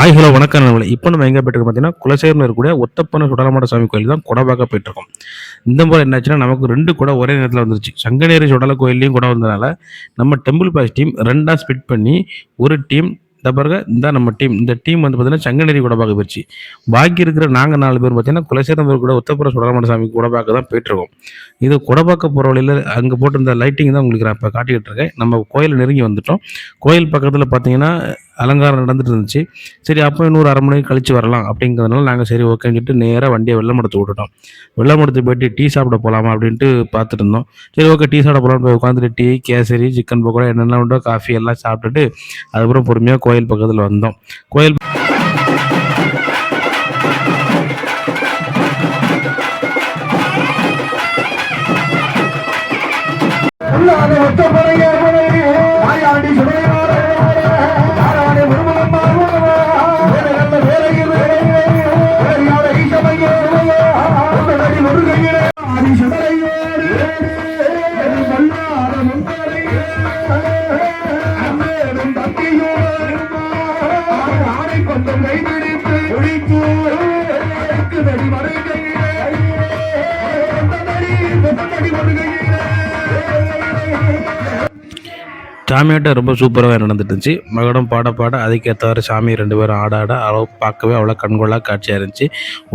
Hi hello வணக்கம் நண்பர்களே. இப்போ நம்ம எங்கே போயிட்டுருக்கோம் பார்த்தீங்கன்னா, குலசேகரம்ல இருக்கக்கூடிய ஒத்தப்பன சுடலமாட சாமி கோயில் தான் குடை பார்க்க போயிட்டுருக்கோம். இந்த முறை என்னாச்சுன்னா, நமக்கு 2 குடை ஒரே நேரத்தில வந்துருச்சு. சங்கநேரி சுடலை கோயில்லயும் குடை வந்ததுனால, நம்ம டெம்பிள் பாஸ் டீம் 2ஆ ஸ்ப்ளிட் பண்ணி, ஒரு டீம் இந்த பாருங்க இதான் நம்ம டீம். இந்த டீம் வந்து பார்த்தீங்கன்னா, சங்கநேரி குடை பார்க்க போயிருச்சு. பாக்கி இருக்கிற நாங்க 4 பேர் பார்த்தீங்கன்னா, குலசேகரம் இருக்கக்கூடிய ஒத்தப்புற சுடலமாட சாமி குடை பார்க்க தான் போயிட்டுருக்கோம். இது குடை பார்க்க போற வழியில அங்க போட்டிருந்த லைட்டிங் தான் உங்களுக்கு நான் இப்ப காட்டிக்கிட்டு இருக்கேன். நம்ம கோயில நெருங்கி வந்துட்டோம். கோயில் பக்கத்தில பார்த்தீங்கன்னா, அலங்காரம் நடந்துட்டு இருந்துச்சு. சரி அப்போ இன்னொரு 1/2 மணி நேரம் கழிச்சு வரலாம் அப்படிங்கிறதுனால நாங்க சரி ஓகேன்னு சொல்லிட்டு நேரா வண்டிய வெள்ளமடத்துக்கு விட்டுட்டோம். வெள்ளமடத்துக்கு போயிட்டு டீ சாப்பிட போலாமா அப்படின்ட்டு பார்த்துட்டு இருந்தோம். சரி ஓகே டீ சாப்பிட போலாம்ன்னு போய் உட்காந்துட்டு டீ, கேசரி, சிக்கன் பக்கோடா என்னென்ன உண்டோ காஃபி எல்லாம் சாப்பிட்டுட்டு, அதுக்கப்புறம் பொறுமையா கோயில் பக்கத்துல வந்தோம். கோயில் சாமியாட்டம் ரொம்ப சூப்பராக நடந்துட்டு இருந்துச்சு. மகுடம் பாட பாட அதுக்கேற்றவாறு சாமி 2 பேரும் ஆட ஆட பார்க்கவே அவ்வளோ கண்கொள்ளா காட்சியாக இருந்துச்சு.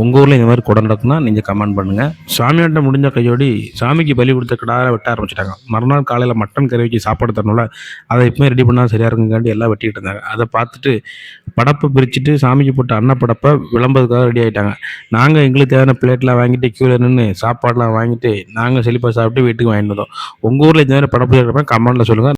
உங்கள் ஊரில் இந்த மாதிரி குடம் நடக்குன்னா நீங்கள் கமெண்ட் பண்ணுங்கள். சாமியாட்டம் முடிஞ்ச கையோடி சாமிக்கு பலி கொடுத்த கிடாரை வெட்ட ஆரம்பிச்சிட்டாங்க. மறுநாள் காலையில் மட்டன் கறி வச்சு சாப்பாடு தரணும்ல, அதை இப்போயும் ரெடி பண்ணால் சரியாக இருக்குங்காண்டி எல்லாம் வெட்டிக்கிட்டு இருந்தாங்க. அதை பார்த்துட்டு படப்பை பிரிச்சுட்டு சாமிக்கு போட்ட அன்னப்படப்பை விளம்பரத்துக்காக ரெடி ஆகிட்டாங்க. நாங்கள் எங்களுக்கு தேவையான பிளேட்லாம் வாங்கிட்டு க்யூவில் நின்று சாப்பாடெலாம் வாங்கிட்டு நாங்கள் செழிப்பாக சாப்பிட்டு வீட்டுக்கு வாங்கிட்டு வந்தோம். உங்கள் ஊரில் இந்த மாதிரி படப்பு கமெண்ட்டில் சொல்லுங்கள்.